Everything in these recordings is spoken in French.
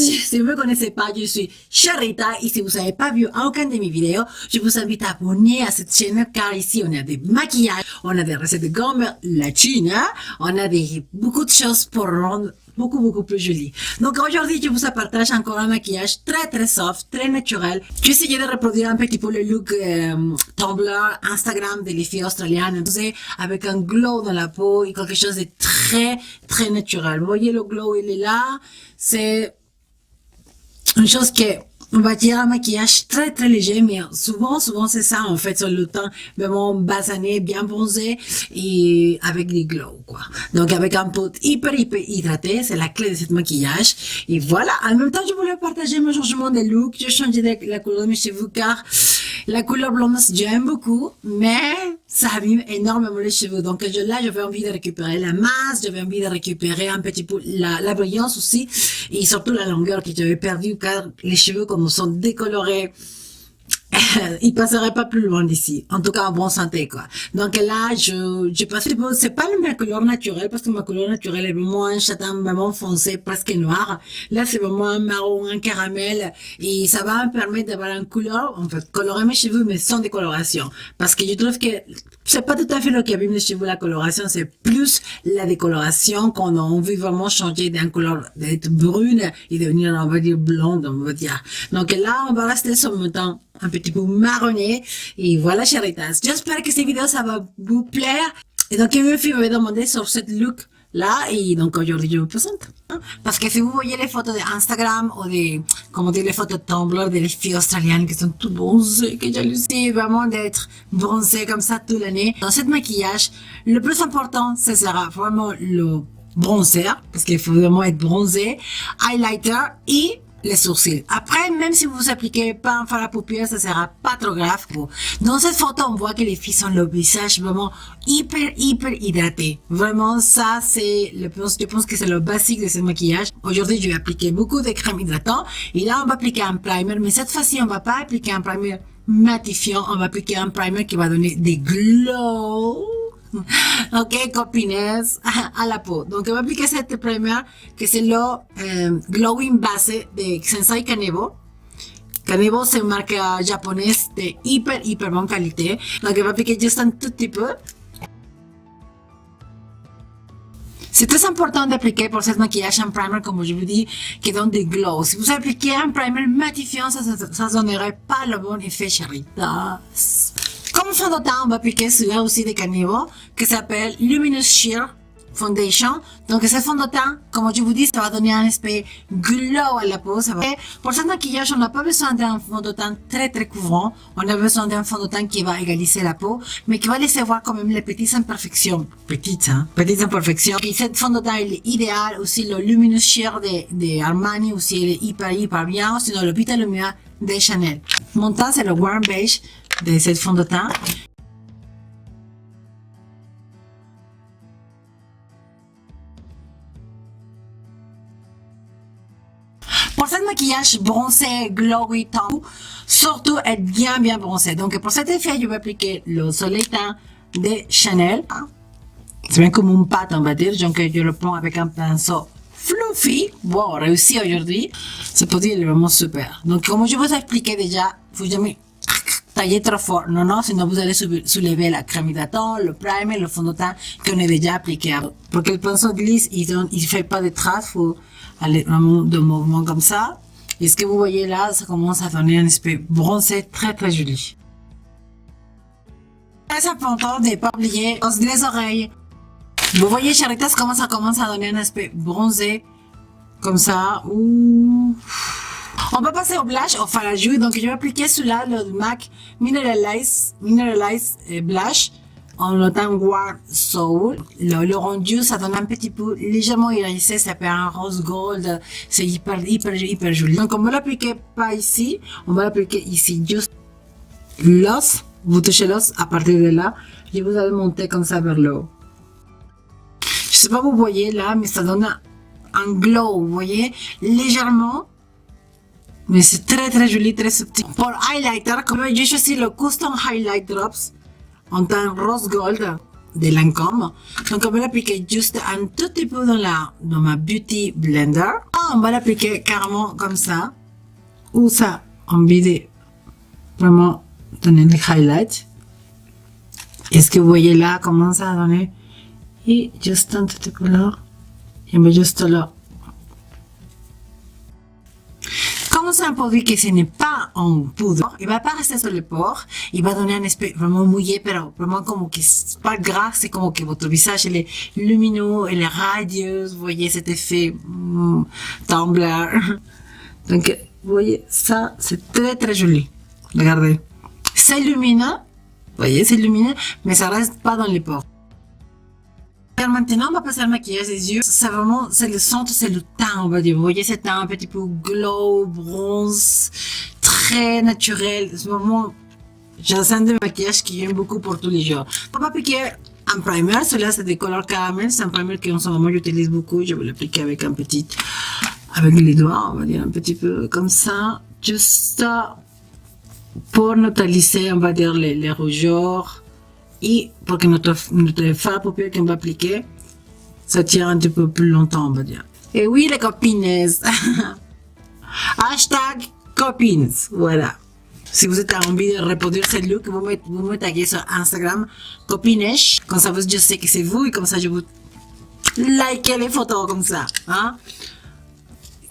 si vous ne me connaissez pas, je suis Charita et si vous n'avez pas vu aucune de mes vidéos, je vous invite à abonner à cette chaîne car ici on a des maquillages, on a des recettes de gomme latine, on a beaucoup de choses pour rendre beaucoup plus joli. Donc aujourd'hui, je vous partage encore un maquillage très soft, très naturel. J'ai essayé de reproduire un petit peu le look Tumblr, Instagram des filles australiennes, avec un glow dans la peau et quelque chose de très naturel. Vous voyez le glow, il est là. C'est une chose que on va dire un maquillage très léger, mais souvent c'est ça en fait, sur le teint vraiment basané, bien bronzé et avec des glows quoi. Donc avec un peau hyper hydraté, c'est la clé de ce maquillage. Et voilà, en même temps je voulais partager mon changement de look. J'ai changé la couleur de mes cheveux car la couleur blonde j'aime beaucoup, mais ça abîme énormément les cheveux. Donc là j'avais envie de récupérer la masse, j'avais envie de récupérer un petit peu la brillance aussi et surtout la longueur que j'avais perdue car les cheveux comme sont décolorés, ils passeraient pas plus loin d'ici. En tout cas, en bonne santé, quoi. Donc là, je passe, c'est pas ma couleur naturelle, parce que ma couleur naturelle est vraiment un châtain vraiment foncé, presque noir. Là, c'est vraiment un marron, un caramel, et ça va me permettre d'avoir une couleur, en fait, colorer mes cheveux, mais sans décoloration. Parce que je trouve que c'est pas tout à fait le qui abîme les cheveux, la coloration, c'est plus la décoloration qu'on a envie vraiment changer d'une couleur, d'être brune et devenir, on va dire, blonde, on va dire. Donc là, on va rester sur le temps un petit peu marronné. Et voilà, chéritas. J'espère que cette vidéo, ça va vous plaire. Et donc, une fille m'avait demandé sur cette look là. Et donc, aujourd'hui, je vous présente. Parce que si vous voyez les photos d'Instagram ou comment dire, les photos de Tumblr des filles australiennes qui sont toutes bronzées, que jalousie vraiment d'être bronzées comme ça toute l'année. Dans ce maquillage, le plus important, ce sera vraiment le bronzer. Parce qu'il faut vraiment être bronzé. Highlighter et les sourcils. Après, même si vous appliquez pas un fard à paupières, ça sera pas trop grave. Dans cette photo, on voit que les filles ont le visage vraiment hyper hydraté. Vraiment, ça, je pense que c'est le basique de ce maquillage. Aujourd'hui, je vais appliquer beaucoup de crème hydratante. Et là, on va appliquer un primer. Mais cette fois-ci, on va pas appliquer un primer matifiant. On va appliquer un primer qui va donner des glows. Ok, copines, à la peau. Donc, on va appliquer cette primer, que c'est le glowing base de Sensai Kanebo. Kanebo, c'est une marque japonaise de hyper bonne qualité. Donc, on va appliquer juste un tout petit peu. C'est très important d'appliquer pour ce maquillage un primer, comme je vous dis, qui donne des glows. Si vous appliquez un primer matifiant, ça donnerait pas le bon effet chéritas. Comme fond de teint, on va appliquer celui-là aussi de Kanebo, qui s'appelle Luminous Sheer Foundation. Donc, ce fond de teint, comme je vous dis, ça va donner un aspect glow à la peau. Pour ce maquillage, on n'a pas besoin d'un fond de teint très couvrant. On a besoin d'un fond de teint qui va égaliser la peau, mais qui va laisser voir quand même les petites imperfections. Petites imperfections. Et cette fond de teint, il est idéal. Aussi, le Luminous Sheer de Armani, aussi, il est hyper bien. Sinon, le Vita Lumia de Chanel. Mon teint, c'est le Warm Beige de cette fond de teint. Pour ce maquillage bronzé, glowy teint, surtout être bien bronzé. Donc pour cet effet, je vais appliquer le soleil teint de Chanel. C'est bien comme une pâte, on va dire. Donc je le prends avec un pinceau fluffy. Bon, réussi aujourd'hui. Ce produit est vraiment super. Donc comme je vous ai expliqué déjà, faut jamais tailler trop fort. Non, sinon vous allez soulever la crème hydratante, le primer, le fond de teint qu'on a déjà appliqué. Pour que le pinceau glisse, il fait pas de traces, faut aller vraiment de mouvement comme ça. Et ce que vous voyez là, ça commence à donner un aspect bronzé très joli. Très important de ne pas oublier les oreilles. Vous voyez, chéritas, comment ça commence à donner un aspect bronzé, comme ça. Ouh. On va passer au blush, au fard à jouer. Donc, je vais appliquer celui-là, le MAC Mineralize Blush, en le teint Warm Soul. Le rendu, ça donne un petit peu légèrement irisé, ça fait un rose gold. C'est hyper joli. Donc, on va l'appliquer pas ici, on va l'appliquer ici, juste l'os. Vous touchez l'os à partir de là, et vous allez monter comme ça vers le haut. Je sais pas, vous voyez là, mais ça donne un glow, vous voyez, légèrement. Mais c'est très joli, très subtil. Pour highlighter, comme j'ai choisi le Custom Highlight Drops en teint rose gold. de Lancôme. Donc, on va l'appliquer juste un tout petit peu dans ma Beauty Blender. On va l'appliquer carrément comme ça. Ou ça, on va vraiment donner les highlights. Est-ce que vous voyez là comment ça a donné? Et juste un tout petit peu là. Et on va juste là. Comme c'est un produit que ce n'est pas en poudre, il va pas rester sur le pores, il va donner un aspect vraiment mouillé, mais vraiment comme que c'est pas gras, c'est comme que votre visage il est lumineux, il est radieux, vous voyez cet effet Tumblr. Donc, vous voyez, ça, c'est très très joli. Regardez. C'est lumineux, vous voyez, c'est lumineux, mais ça reste pas dans les pores. Alors maintenant, on va passer le maquillage des yeux. C'est vraiment, c'est le centre, c'est le teint, on va dire. Vous voyez, c'est un petit peu glow, bronze, très naturel. C'est vraiment, j'ai un scène de maquillage qui j'aime beaucoup pour tous les jours. On va appliquer un primer. Celui-là, c'est des couleurs caramel. C'est un primer que en ce moment, j'utilise beaucoup. Je vais l'appliquer avec avec les doigts, on va dire un petit peu comme ça. Juste pour neutraliser, on va dire, les rougeurs. Et pour que notre fard à paupières qu'on va appliquer, ça tient un petit peu plus longtemps, on va dire. Et oui, les copines. Hashtag copines. Voilà. Si vous avez envie de reproduire ce look, vous me taguez sur Instagram, copinesh. Comme ça, je sais que c'est vous et comme ça, je vous likez les photos comme ça. Hein?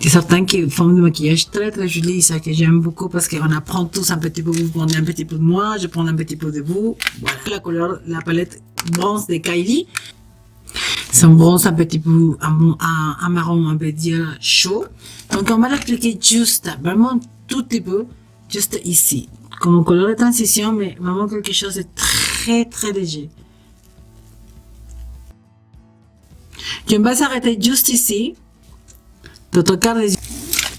C'est certain qu'ils font du maquillage très très joli, ça que j'aime beaucoup parce qu'on apprend tous un petit peu, vous prenez un petit peu de moi, je prends un petit peu de vous. Voilà la couleur, la palette bronze de Kylie. C'est un bronze un petit peu, un marron, on peut dire, chaud. Donc on va l'appliquer juste, vraiment tout petit peu, juste ici. Comme couleur de transition, mais vraiment quelque chose de très très léger. Je vais s'arrêter juste ici. D'autre quart des yeux.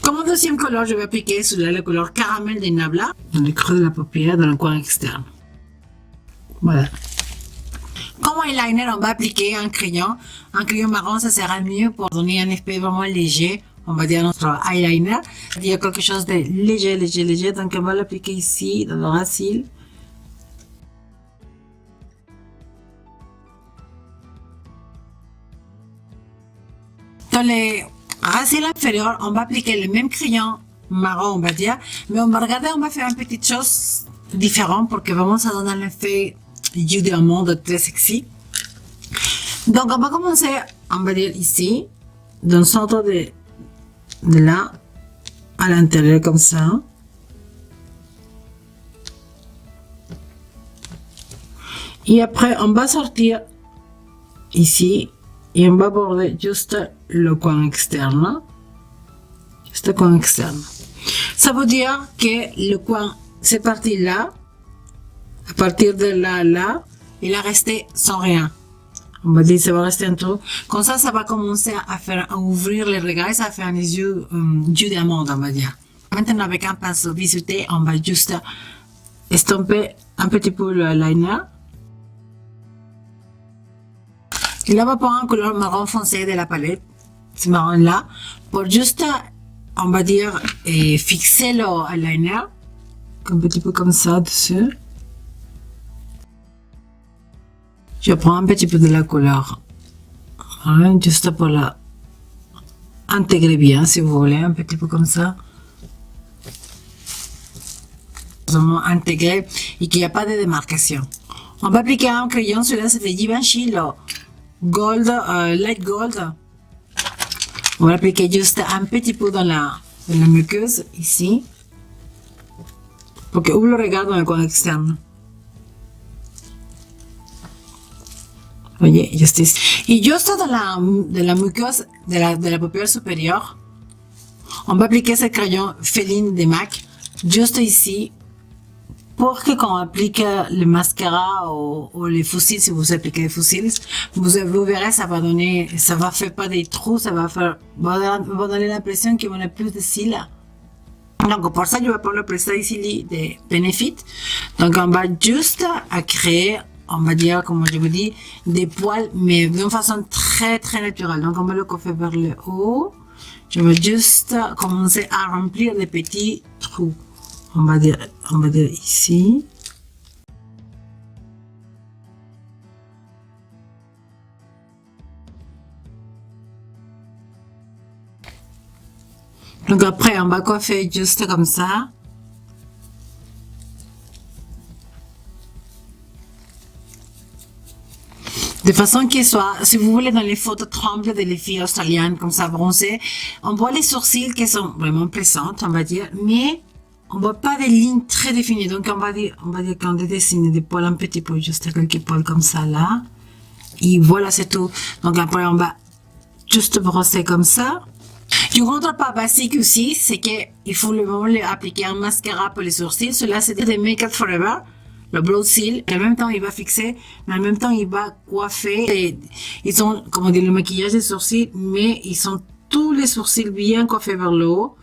Comme deuxième couleur, je vais appliquer celui-là, la couleur caramel des Nabla, dans le creux de la paupière, dans le coin externe. Voilà. Comme eyeliner, on va appliquer un crayon. Un crayon marron, ça sera mieux pour donner un effet vraiment léger. On va dire notre eyeliner. Il y a quelque chose de léger, léger, léger. Donc, on va l'appliquer ici, dans le racine. Dans les racines inférieures, on va appliquer le même crayon marron, on va dire, mais on va regarder, on va faire une petite chose différente pour que vraiment ça donne un effet you diamond très sexy. Donc, on va commencer, on va dire ici, dans le centre de là, à l'intérieur comme ça. Et après, on va sortir ici. Et on va border juste le coin externe. Juste le coin externe. Ça veut dire que le coin, c'est parti là. À partir de là, il a resté sans rien. On va dire ça va rester un trou. Comme ça, ça va commencer à ouvrir les regards. Ça fait un yeux du diamant, on va dire. Maintenant, avec un pinceau biseauté, on va juste estomper un petit peu le liner. Et là, on va prendre un couleur marron foncé de la palette, ce marron là, pour juste, on va dire, fixer le eyeliner, un petit peu comme ça dessus. Je prends un petit peu de la couleur, hein, juste pour la intégrer bien, si vous voulez, un petit peu comme ça. Vraiment intégrer et qu'il n'y a pas de démarcation. On va appliquer un crayon, celui-là c'était Givenchy, le Gold, light gold. On va l'appliquer juste un petit peu dans la muqueuse, ici. Pour que ouvre le regard dans le coin externe. Vous voyez, juste ici. Et juste dans la muqueuse de la paupière supérieure, on va appliquer ce crayon féline de MAC, juste ici. Pour que quand on applique le mascara ou les fossiles, si vous appliquez les fossiles, vous verrez, ça va faire pas des trous, ça va donner l'impression qu'il y a plus de cils. Donc, pour ça, je vais prendre le Precise Silly de Benefit. Donc, on va juste créer, on va dire, comme je vous dis, des poils, mais d'une façon très, très naturelle. Donc, on va le coiffer vers le haut. Je vais juste commencer à remplir les petits trous. On va dire ici. Donc après, on va coiffer juste comme ça. De façon qu'il soit, si vous voulez, dans les photos trembles des filles australiennes, comme ça, bronzées, on voit les sourcils qui sont vraiment plaisantes, on va dire, mais on voit pas des lignes très définies. Donc, on va dire qu'on dessine des poils un petit peu, juste quelques poils comme ça, là. Et voilà, c'est tout. Donc, après, on va juste brosser comme ça. Du contre-pas basique aussi, c'est qu'il faut le moment appliquer un mascara pour les sourcils. Cela, c'est des Make Up Forever. Le Brow Seal, en même temps il va fixer, mais en même temps il va coiffer. Et ils ont, comment dire, le maquillage des sourcils, mais ils sont tous les sourcils bien coiffés vers le haut,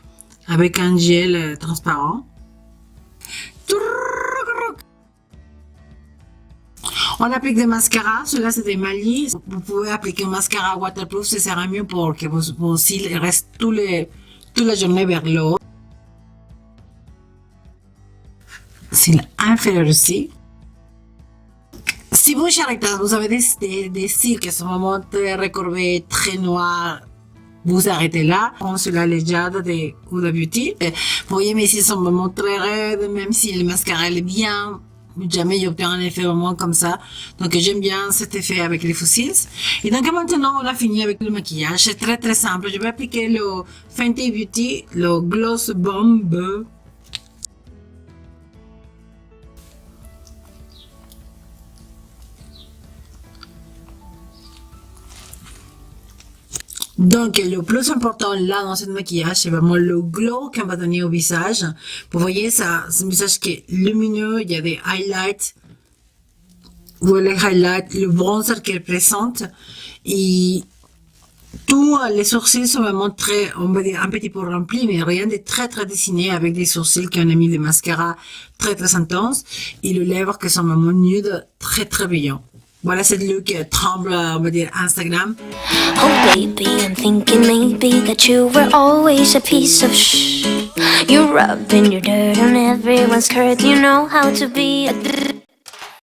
avec un gel transparent. On applique des mascaras, ceux-là c'est des Mali. Vous pouvez appliquer un mascara waterproof, ça sera mieux pour que vos cils restent toute la journée vers le haut. Cils inférieurs aussi. Si vous, Charita, vous avez des cils qui sont vraiment très recourbés, très noirs, vous arrêtez là. On se la légère de Huda Beauty. Vous voyez, mes cils sont vraiment très raides, même si le mascara est bien. Jamais j'obtiens un effet vraiment comme ça. Donc j'aime bien cet effet avec les fossiles. Et donc maintenant on a fini avec le maquillage. C'est très très simple. Je vais appliquer le Fenty Beauty, le Gloss Bomb. Donc, le plus important là dans ce maquillage, c'est vraiment le glow qu'on va donner au visage. Vous voyez, ça, c'est un visage qui est lumineux, il y a des highlights. Vous voyez les highlights, le bronzer qui est présente. Et tous les sourcils sont vraiment très, on va dire, un petit peu remplis, mais rien de très très dessiné avec des sourcils qu'on a mis des mascaras très très intenses. Et les lèvres qui sont vraiment nudes, très très brillants. Voilà cette look tremble, on va dire, Instagram. Oh baby, I'm thinking maybe that you were always a piece of shh. You rubbing your dirt on everyone's skirt, you know how to be a